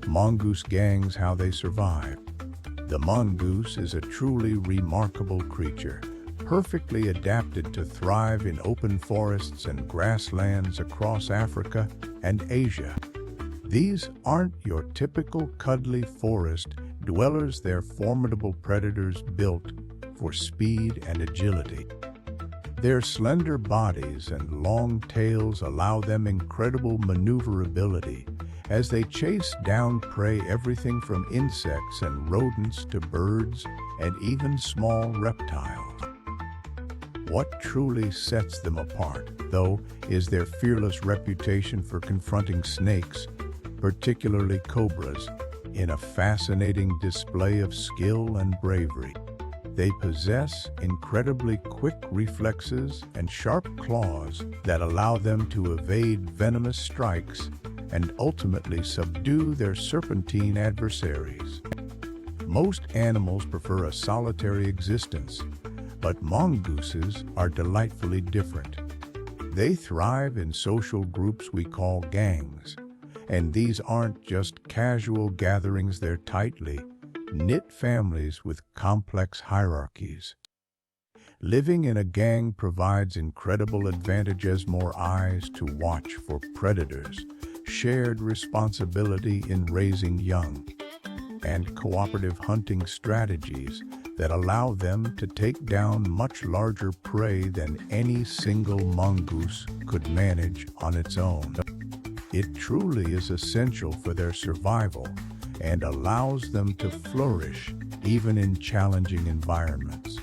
Mongoose gangs, how they survive. The mongoose is a truly remarkable creature, perfectly adapted to thrive in open forests and grasslands across Africa and Asia. These aren't your typical cuddly forest dwellers, they're formidable predators built for speed and agility. Their slender bodies and long tails allow them incredible maneuverability as they chase down prey, everything from insects and rodents to birds and even small reptiles. What truly sets them apart, though, is their fearless reputation for confronting snakes, particularly cobras, in a fascinating display of skill and bravery. They possess incredibly quick reflexes and sharp claws that allow them to evade venomous strikes and ultimately subdue their serpentine adversaries. Most animals prefer a solitary existence, but mongooses are delightfully different. They thrive in social groups we call gangs, and these aren't just casual gatherings, they're tightly knit families with complex hierarchies. Living in a gang provides incredible advantages: more eyes to watch for predators, shared responsibility in raising young, and cooperative hunting strategies that allow them to take down much larger prey than any single mongoose could manage on its own. It truly is essential for their survival and allows them to flourish even in challenging environments.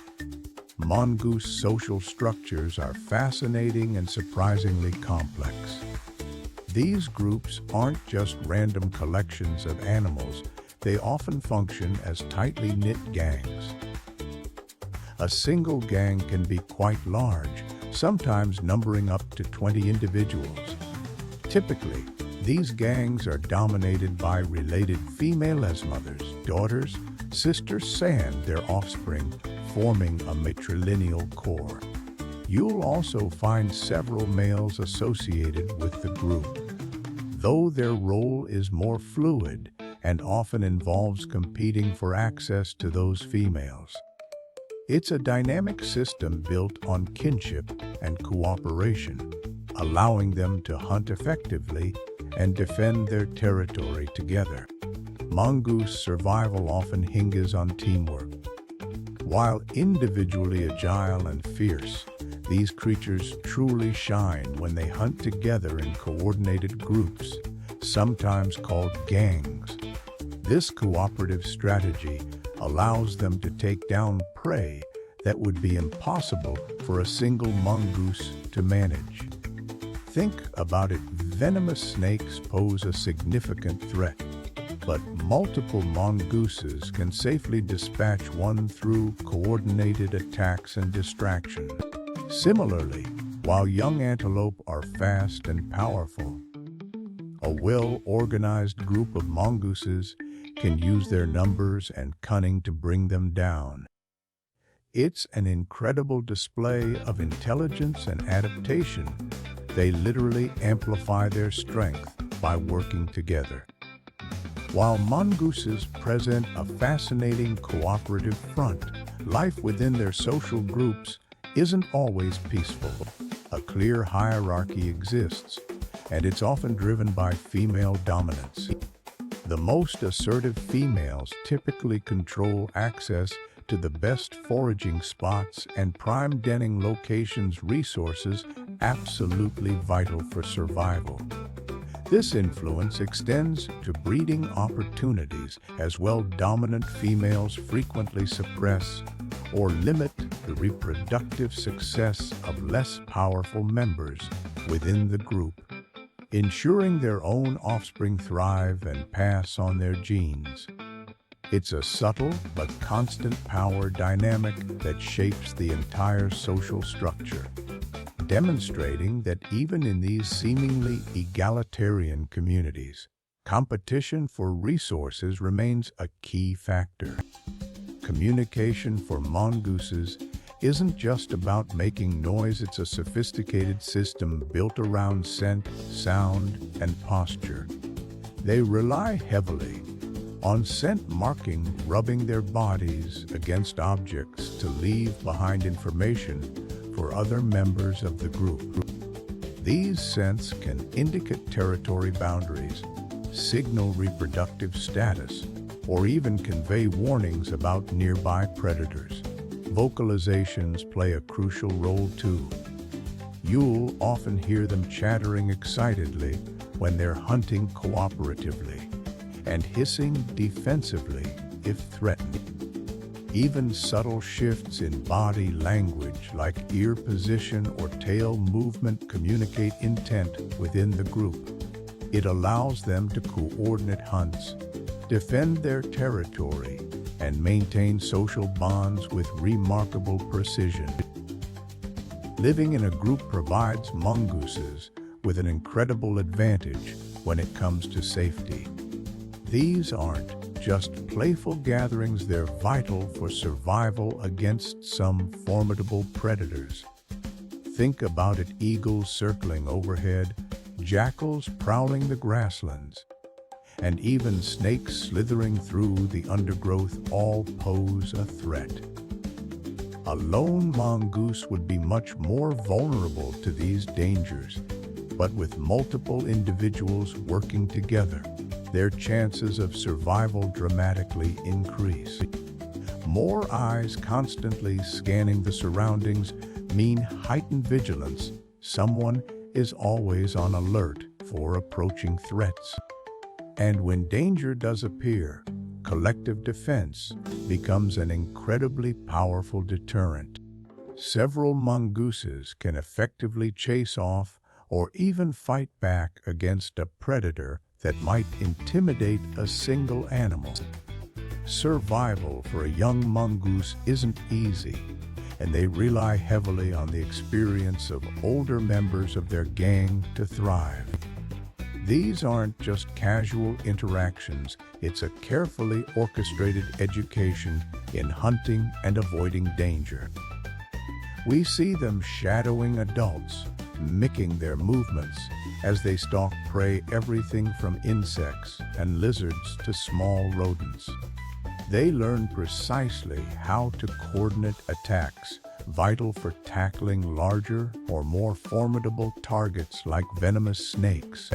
Mongoose social structures are fascinating and surprisingly complex. These groups aren't just random collections of animals, they often function as tightly knit gangs. A single gang can be quite large, sometimes numbering up to 20 individuals. Typically, these gangs are dominated by related female as mothers, daughters, sisters, and their offspring, forming a matrilineal core. You'll also find several males associated with the group, though their role is more fluid and often involves competing for access to those females. It's a dynamic system built on kinship and cooperation, allowing them to hunt effectively and defend their territory together. Mongoose survival often hinges on teamwork. While individually agile and fierce, these creatures truly shine when they hunt together in coordinated groups, sometimes called gangs. This cooperative strategy allows them to take down prey that would be impossible for a single mongoose to manage. Think about it: venomous snakes pose a significant threat, but multiple mongooses can safely dispatch one through coordinated attacks and distraction. Similarly, while young antelope are fast and powerful, a well-organized group of mongooses can use their numbers and cunning to bring them down. It's an incredible display of intelligence and adaptation. They literally amplify their strength by working together. While mongooses present a fascinating cooperative front, life within their social groups isn't always peaceful. A clear hierarchy exists, and it's often driven by female dominance. The most assertive females typically control access to the best foraging spots and prime denning locations, resources absolutely vital for survival. This influence extends to breeding opportunities as well. Dominant females frequently suppress or limit the reproductive success of less powerful members within the group, ensuring their own offspring thrive and pass on their genes. It's a subtle but constant power dynamic that shapes the entire social structure, demonstrating that even in these seemingly egalitarian communities, competition for resources remains a key factor. Communication for mongooses isn't just about making noise, it's a sophisticated system built around scent, sound, and posture. They rely heavily on scent marking, rubbing their bodies against objects to leave behind information for other members of the group. These scents can indicate territory boundaries, signal reproductive status, or even convey warnings about nearby predators. Vocalizations play a crucial role too. You'll often hear them chattering excitedly when they're hunting cooperatively, and hissing defensively if threatened. Even subtle shifts in body language like ear position or tail movement communicate intent within the group. It allows them to coordinate hunts, defend their territory, and maintain social bonds with remarkable precision. Living in a group provides mongooses with an incredible advantage when it comes to safety. These aren't just playful gatherings, they're vital for survival against some formidable predators. Think about it: eagles circling overhead, jackals prowling the grasslands, and even snakes slithering through the undergrowth all pose a threat. A lone mongoose would be much more vulnerable to these dangers, but with multiple individuals working together, their chances of survival dramatically increase. More eyes constantly scanning the surroundings mean heightened vigilance. Someone is always on alert for approaching threats. And when danger does appear, collective defense becomes an incredibly powerful deterrent. Several mongooses can effectively chase off or even fight back against a predator that might intimidate a single animal. Survival for a young mongoose isn't easy, and they rely heavily on the experience of older members of their gang to thrive. These aren't just casual interactions, it's a carefully orchestrated education in hunting and avoiding danger. We see them shadowing adults, mimicking their movements as they stalk prey, everything from insects and lizards to small rodents. They learn precisely how to coordinate attacks, vital for tackling larger or more formidable targets like venomous snakes.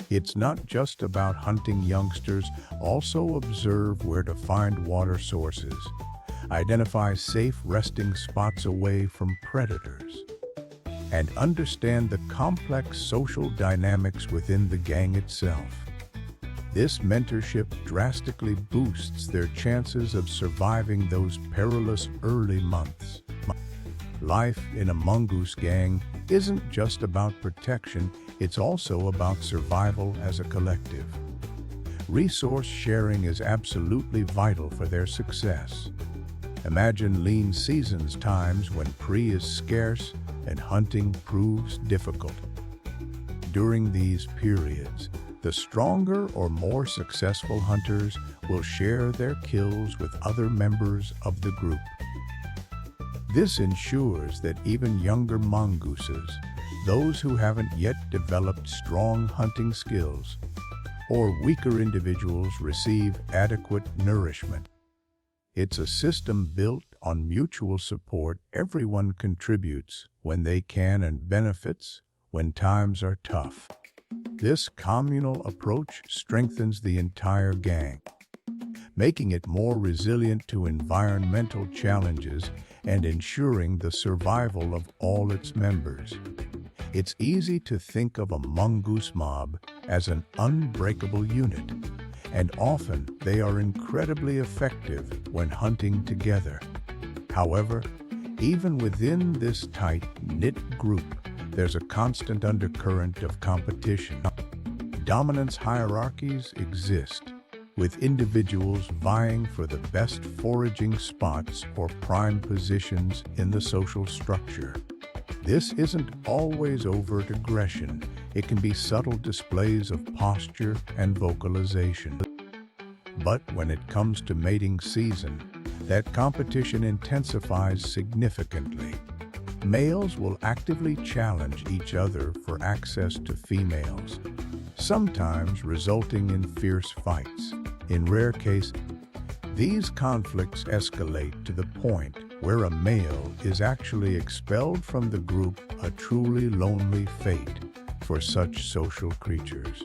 It's not just about hunting youngsters, also observe where to find water sources, identify safe resting spots away from predators, and understand the complex social dynamics within the gang itself. This mentorship drastically boosts their chances of surviving those perilous early months. Life in a mongoose gang isn't just about protection, it's also about survival as a collective. Resource sharing is absolutely vital for their success. Imagine lean seasons, times when prey is scarce and hunting proves difficult. During these periods, the stronger or more successful hunters will share their kills with other members of the group. This ensures that even younger mongooses, those who haven't yet developed strong hunting skills, or weaker individuals, receive adequate nourishment. It's a system built on mutual support. Everyone contributes when they can and benefits when times are tough. This communal approach strengthens the entire gang, making it more resilient to environmental challenges and ensuring the survival of all its members. It's easy to think of a mongoose mob as an unbreakable unit, and often they are incredibly effective when hunting together. However, even within this tight-knit group, there's a constant undercurrent of competition. Dominance hierarchies exist, with individuals vying for the best foraging spots or prime positions in the social structure. This isn't always overt aggression. It can be subtle displays of posture and vocalization. But when it comes to mating season, that competition intensifies significantly. Males will actively challenge each other for access to females, sometimes resulting in fierce fights. In rare cases, these conflicts escalate to the point where a male is actually expelled from the group, a truly lonely fate for such social creatures.